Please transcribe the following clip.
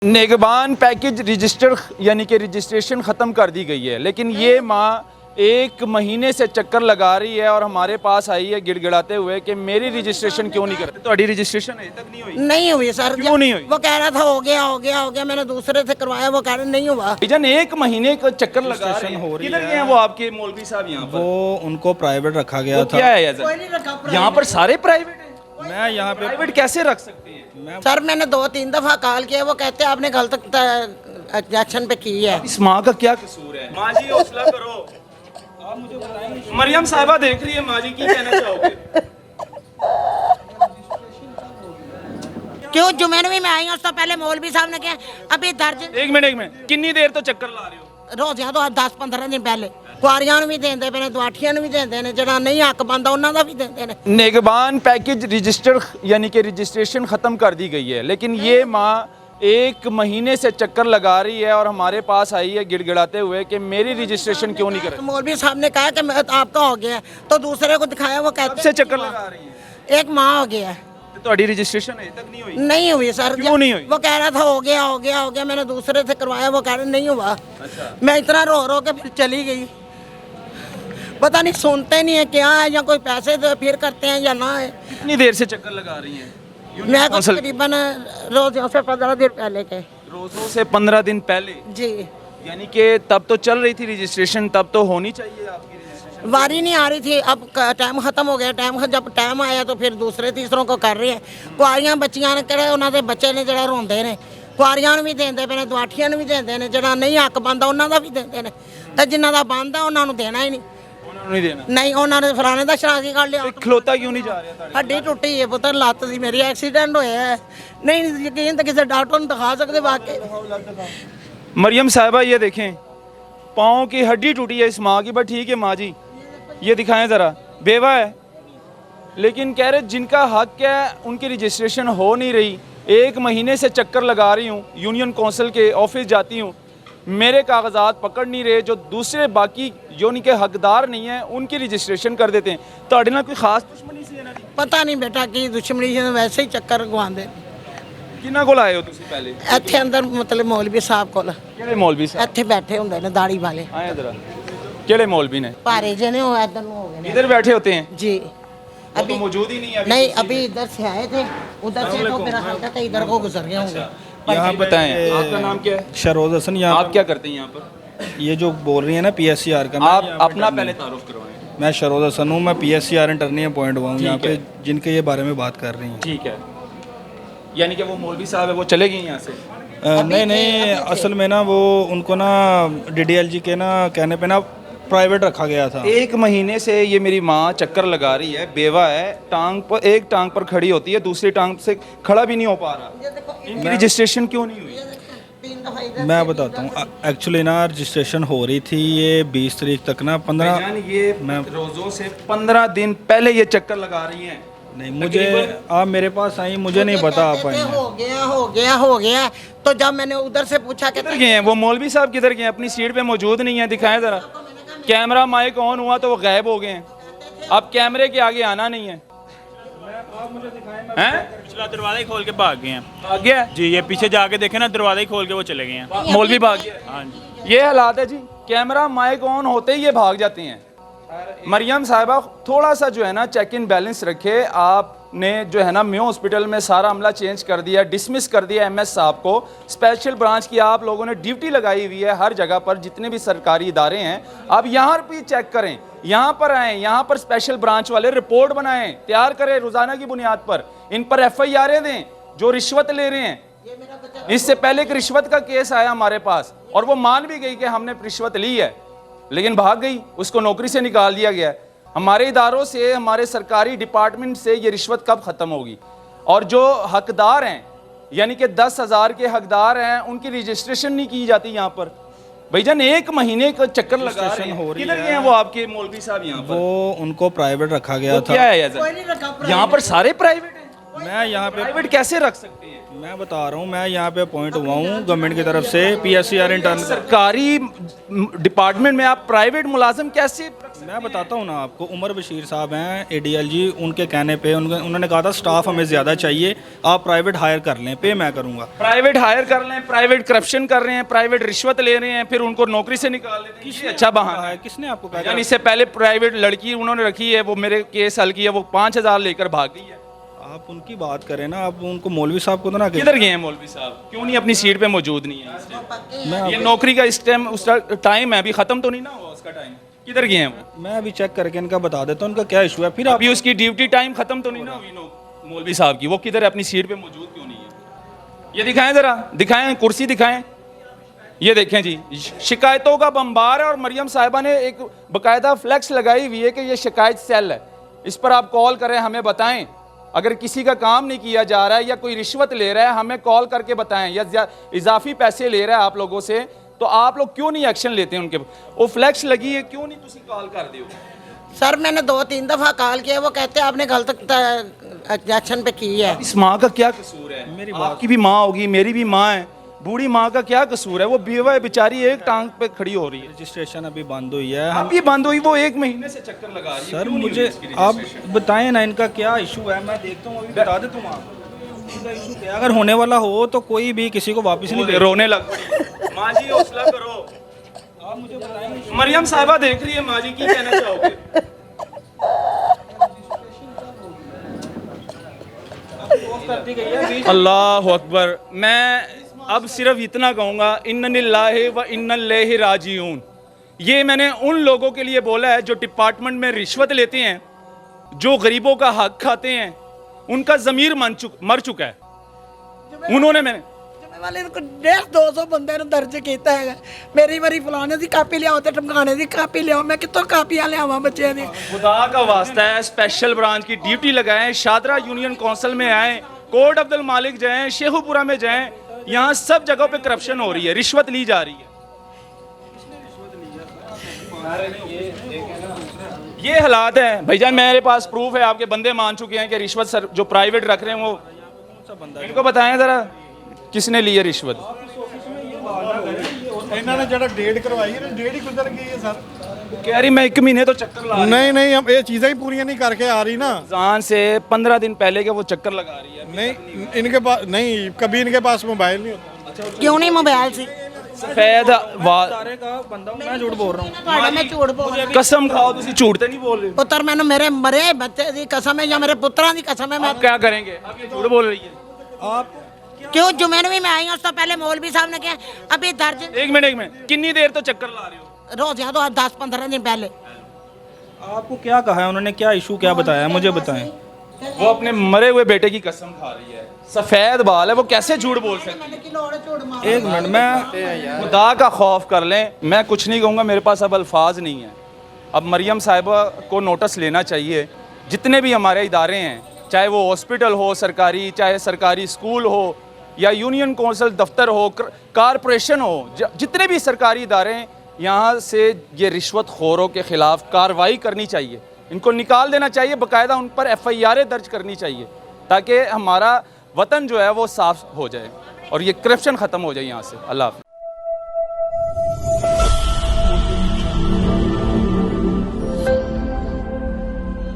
निगहबान package register यानी कि registration ख़त्म कर दी गई है, लेकिन ये माँ एक महीने से चक्कर लगा रही है और हमारे पास आई है गिड़गिड़ाते हुए कि मेरी रजिस्ट्रेशन क्यों नहीं करते। तो रजिस्ट्रेशन अभी तक नहीं हुई? नहीं हुई सर। क्यों नहीं हुई? वो कह रहा था हो गया, मैंने दूसरे से करवाया, वो कह रहे नहीं हुआ। भाईजान एक महीने का चक्कर लगा रहे हैं, किधर गए हैं वो आपके मौलवी साहब? यहाँ पर वो उनको प्राइवेट रखा गया था। क्या है यहाँ पर सारे प्राइवेट है? मैं यहाँ पे प्राइवेट कैसे रख सकते हैं? सर मैंने 2-3 दफा कॉल किया, वो कहते हैं आपने गलत एक्शन पे की है। इस माँ का क्या कसूर है? माँ जी हौसला करो, आप मुझे बताएंगे। मरियम साहिबा देख रही है, माँ जी की कहना चाहोगे? क्यों जुमेनवी में आई हूँ, उससे पहले मौलवी साहब ने कहा अभी दर्ज। एक मिनट कितनी देर तो चक्कर ला रहे हो? रोज या तो 10-15 दिन पहले कुआरियां भी देंदे पे ने, दुआठियां भी देंदे ने, जड़ा नहीं हक बनदा उन्हां दा भी देंदे ने। निगहबान पैकेज रजिस्टर यानी कि रजिस्ट्रेशन ख़त्म कर दी गई है, लेकिन ये माँ एक महीने से चक्कर लगा रही है और हमारे पास आई है गिड़गिड़ाते हुए कि मेरी रजिस्ट्रेशन क्यों नहीं कर रही। मौलवी साहब ने कहा कि आपका हो गया, तो दूसरे को दिखाया, वो कहते से चक्कर लगा रही है। एक माह हो गया। तो रजिस्ट्रेशन अभी तक नहीं हुई? नहीं हुई सर। क्यों नहीं हुई? वो कह रहा था हो गया, मैंने दूसरे से करवाया, वो कह रहे नहीं हुआ। मैं इतना रो के फिर चली गई। पता नहीं सुनते नहीं है क्या है, या कोई पैसे तो फिर करते हैं या ना है। कितनी देर से चक्कर लगा रही हैं? मैं तकरीबन रोज़ों से 15 दिन पहले के। रोज़ों से 15 दिन पहले जी। यानी कि तब तो चल रही थी रजिस्ट्रेशन, तब तो होनी चाहिए आपकी रजिस्ट्रेशन। वारी नहीं आ रही थी, अब टाइम खत्म हो गया। जब टाइम आया तो फिर दूसरे तीसरों को कर रहे हैं। कुआरियां बच्चियां ने करे, उन्होंने बच्चे ने जरा रोंदे ने, कुआरियां भी देंदे पे ने, दुआठियां भी देंदे ने, जरा नहीं हक बनदा उन्हां दा भी देंदे ने, ते जिन्हां दा बनदा उन्हां नूं देना ही नहीं। नहीं देना? नहीं, उन्होंने फलाने का शराजी कर लिया। खलोता क्यों नहीं जा रहा? हड्डी टुटी है पुत्र, लत्त दी मेरी एक्सीडेंट होया है। नहीं यकीन तो किसी डॉक्टर ने दिखा सकते वाकई। मरियम साहिबा ये देखें, पाँव की हड्डी टूटी है इस माँ की। बट ठीक है माँ जी, ये दिखाएं ज़रा। बेवा है, लेकिन कह रहे जिनका हक है उनकी रजिस्ट्रेशन हो नहीं रही। एक महीने से चक्कर लगा रही हूँ, यूनियन कौंसिल के ऑफिस जाती हूँ, मेरे कागजात पकड़ नहीं रहे। जो दूसरे बाकी जो उनके हकदार नहीं है उनकी रजिस्ट्रेशन कर देते हैं। तो अड़े ना कोई खास दुश्मनी सी है ना? पता नहीं बेटा की दुश्मनी है, वैसे ही चक्कर गवांदे। किन्ना कोल आए हो तुसी पहले? ਇੱਥੇ ਅੰਦਰ मतलब मौलवी साहब ਕੋਲ। ਕਿਹੜੇ ਮੌਲवी ਸਾਹਿਬ? ਇੱਥੇ बैठे ਹੁੰਦੇ ਨੇ दाढ़ी वाले। आए जरा। ਕਿਹੜੇ मौलवी ने? ਭਾਰੇ ਜਿਹੇ ਨੇ, ਉਹ ਇੱਧਰ ਨੂੰ ਹੋ गए ने। इधर बैठे होते हैं? जी। वो तो मौजूद ही नहीं है। नहीं, अभी इधर से आए थे, उधर से तो मेरा हाल था, इधर को गुजर गए होंगे। यहाँ बताएं आपका नाम क्या है? शरोज हसन। यहाँ आप क्या करते हैं यहाँ पर? ये जो बोल रही है ना PSCR का, आप अपना पहले तारुफ करवाएं। मैं शरोज हसन हूँ, मैं PSCR इंटरनी अपॉइंट हुआ हूँ यहाँ पे, जिनके ये बारे में बात कर रही हैं। ठीक है, यानी कि वो मौलवी साहब है, वो चले गए यहाँ से? नहीं, असल में ना वो उनको ना DDLG के ना कहने पे ना प्राइवेट रखा गया था। एक महीने से ये मेरी माँ चक्कर लगा रही है, बेवा है, एक टांग पर खड़ी होती है, दूसरी टांग से खड़ा भी नहीं हो पा रहा। इनकी रजिस्ट्रेशन क्यों नहीं हुई? मैं बताता हूँ, एक्चुअली ना रजिस्ट्रेशन हो रही थी ये 20 तारीख तक ना, 15 ये रोज़ों से 15 दिन पहले ये चक्कर लगा रही हैं। नहीं, मुझे आप मेरे पास आई, मुझे नहीं पता आप आई। हो गया। तो जब मैंने उधर से पूछा किधर गए हैं वो मौलवी साहब? किधर गए? अपनी सीट पे मौजूद नहीं है, दिखाएं ज़रा। कैमरा माइक ऑन हुआ तो वो गायब हो गए हैं। अब कैमरे के आगे आना नहीं है। पिछला दरवाजा ही खोल के भाग गए हैं। भाग गया जी, ये पीछे जाके देखे ना, दरवाजा ही खोल के वो चले गए हैं। मौलवी भाग गया। हाँ जी, ये हालात है जी, कैमरा माइक ऑन होते ही ये भाग जाते हैं। मरियम साहिबा थोड़ा सा जो है ना चेक इन बैलेंस रखे। आपने जो है ना म्यू हॉस्पिटल में सारा अमला चेंज कर दिया, डिसमिस कर दिया MS साहब को। स्पेशल ब्रांच की आप लोगों ने ड्यूटी लगाई हुई है हर जगह पर, जितने भी सरकारी इदारे हैं। अब यहाँ भी चेक करें, यहाँ पर आएँ, यहाँ पर स्पेशल ब्रांच वाले रिपोर्ट बनाएं, तैयार करें रोज़ाना की बुनियाद पर। इन पर FIR दें जो रिश्वत ले रहे हैं। इससे पहले एक रिश्वत का केस आया हमारे पास और वो मान भी गई कि हमने रिश्वत ली है, लेकिन भाग गई, उसको नौकरी से निकाल दिया गया। हमारे इदारों से, हमारे सरकारी डिपार्टमेंट से ये रिश्वत कब ख़त्म होगी? और जो हकदार हैं, यानी कि 10,000 के हकदार हैं, उनकी रजिस्ट्रेशन नहीं की जाती यहाँ पर। भाईजान एक महीने का चक्कर लगा रहे हैं। किधर गए हैं वो आपके मौलवी साहब? यहाँ पर वो उनको प्राइवेट रखा गया था। क्या है यहाँ पर सारे प्राइवेट है? मैं यहाँ पे प्राइवेट कैसे रख सकते हैं? मैं बता रहा हूँ, मैं यहाँ पे अपॉइंट हुआ हूँ गवर्नमेंट की तरफ से, PSCR इंटर्न। सरकारी डिपार्टमेंट में आप प्राइवेट मुलाजिम कैसे? मैं बताता हूँ ना आपको, उमर बशीर साहब हैं ADLG, उनके कहने पे उन्होंने कहा था स्टाफ हमें ज़्यादा चाहिए, आप प्राइवेट हायर कर लें, पे मैं करूँगा। प्राइवेट हायर कर लें, प्राइवेट करप्शन कर रहे हैं, प्राइवेट रिश्वत ले रहे हैं, फिर उनको नौकरी से निकाल देते हैं। किसी अच्छा बहाना है? किसने आपको कहा? यानी इससे पहले प्राइवेट लड़की उन्होंने रखी है, वो मेरे केस हल की है, वो 5,000 लेकर भाग गई है। आप उनकी बात करें ना, आप उनको मौलवी साहब को तो ना कहें। किधर गए हैं मौलवी साहब? क्यों नहीं अपनी सीट पे मौजूद नहीं है? मैं ये नौकरी का इस टाइम उसका टाइम है, अभी खत्म तो नहीं ना हुआ उसका टाइम। किधर गए हैं वो? मैं अभी चेक करके इनका बता देता हूँ उनका क्या इशू है, फिर आप अभी उसकी ड्यूटी टाइम खत्म तो नहीं ना हुई मौलवी साहब की? वो किधर है, अपनी सीट पे मौजूद क्यों नहीं है? ये दिखाएं जरा, दिखाएं कुर्सी दिखाएं। ये देखें जी, शिकायतों का बम्बार है और मरियम साहिबा ने एक बाकायदा फ्लैक्स लगाई हुई है कि ये शिकायत सेल है, इस पर आप कॉल करें, हमें बताएं। अगर किसी का काम नहीं किया जा रहा है या कोई रिश्वत ले रहा है, हमें कॉल करके बताएं, या इजाफी पैसे ले रहा है आप लोगों से, तो आप लोग क्यों नहीं एक्शन लेते हैं उनके? वो फ्लैक्स लगी है, क्यों नहीं तुसी कॉल कर दो? सर मैंने 2-3 दफ़ा कॉल किया, वो कहते हैं आपने गलत एक्शन पे की है। इस माँ का क्या कसूर है? मेरी आपकी भी माँ होगी, मेरी भी माँ है, बूढ़ी माँ का क्या कसूर है? वो बेवा है बेचारी, एक टांग पे खड़ी हो रही है। रजिस्ट्रेशन अभी बंद हुई है। अब ये बंद हुई, वो 1 महीने से चक्कर लगा रही है। सर क्यों नहीं मुझे हुई इसकी आप registration? बताएं ना इनका क्या इशू है, मैं देखता हूँ, अभी बता देता हूँ आपको इनका इशू क्या है। अगर होने वाला हो तो कोई भी किसी को वापस नहीं वो दे। रोने लग पड़ी। माँ जी हौसला करो, आप मुझे बताएं। मरियम साहिबा देख रही है, माँ जी की कहना चाहोगे? करती गई है अल्लाह अकबर। मैं अब सिर्फ इतना कहूँगा, इन्नलिल्लाहि व इन्नइलैहि राजिऊन। ये मैंने उन लोगों के लिए बोला है जो डिपार्टमेंट में रिश्वत लेते हैं, जो गरीबों का हक खाते हैं, उनका ज़मीर मर चुका है। उन्होंने मैंने वाले को 150-200 बंदे ने दर्ज किया है। मेरी बारी फलाने की कापी लियाओ ते टमकाने की कापी लियाओ, मैं कितों कापियां लियावां बच्चे दी? खुदा का वास्ता है, स्पेशल ब्रांच की ड्यूटी लगाएं, शादरा यूनियन काउंसिल में आएँ, कोट अब्दुल मालिक जाएं, शेखुपुरा में जाएं, यहाँ सब जगहों पे करप्शन हो रही है, रिश्वत ली जा रही है। ये हालात है भाईजान, मेरे पास प्रूफ है, आपके बंदे मान चुके हैं कि रिश्वत सर जो प्राइवेट रख रहे हैं वो, इनको बताएं जरा किसने ली है रिश्वत? इन्होंने जरा डेट करवाई है, डेट ही गुजर गई है सर। कह रही मैं 1 महीने तो चक्कर लगा रही नहीं नहीं, अब ये चीज़ें ही पूरी नहीं करके आ रही ना। रमजान से 15 दिन पहले के वो चक्कर लगा रही है। नहीं इनके पास नहीं, कभी इनके पास मोबाइल नहीं होता। क्यों नहीं मोबाइल से? सफेद सारे का बंदा हूं, मैं झूठ बोल रहा हूँ। ਤੁਹਾਡਾ ਮੈਂ ਝੂਠ ਬੋਲ कसम खाओ, तुसी झूठ तो नहीं बोल रहे? ਪੁੱਤਰ ਮੈਨੂੰ ਮੇਰੇ ਮਰੇ ਬੱਚੇ ਦੀ ਕਸਮ ਹੈ ਜਾਂ ਮੇਰੇ ਪੁੱਤਰਾਂ ਦੀ ਕਸਮ ਹੈ। मैं आप क्या करेंगे? अब ये झूठ बोल रही है। आप क्यों जुमे में मैं आई हूँ, उस तो पहले मौलवी साहब ने कहा अभी दर्ज 1 मिनट, कितनी देर तो चक्कर ला रहे हो? रोज या तो 10-15 दिन पहले। आपको क्या कहा है उन्होंने, क्या इशू क्या बताया मुझे बताएं। वो अपने मरे हुए बेटे की कसम खा रही है, सफेद बाल है, वो कैसे झूठ बोल सकती है? 1 मिनट, मैं खुदा का खौफ कर लें, मैं कुछ नहीं कहूँगा, मेरे पास अब अल्फाज नहीं है। अब मरियम साहिबा को नोटिस लेना चाहिए, जितने भी हमारे इदारे हैं, चाहे वो हॉस्पिटल हो सरकारी, चाहे सरकारी स्कूल हो या यूनियन कौंसिल दफ्तर हो, कारपोरेशन हो, जितने भी सरकारी इदारे हैं, यहाँ से ये रिश्वत खोरों के ख़िलाफ़ कार्रवाई करनी चाहिए, इनको निकाल देना चाहिए, बाकायदा उन पर FIR दर्ज करनी चाहिए, ताकि हमारा वतन जो है वो साफ़ हो जाए और ये करप्शन ख़त्म हो जाए यहाँ से। अल्लाह हाफ़िज़।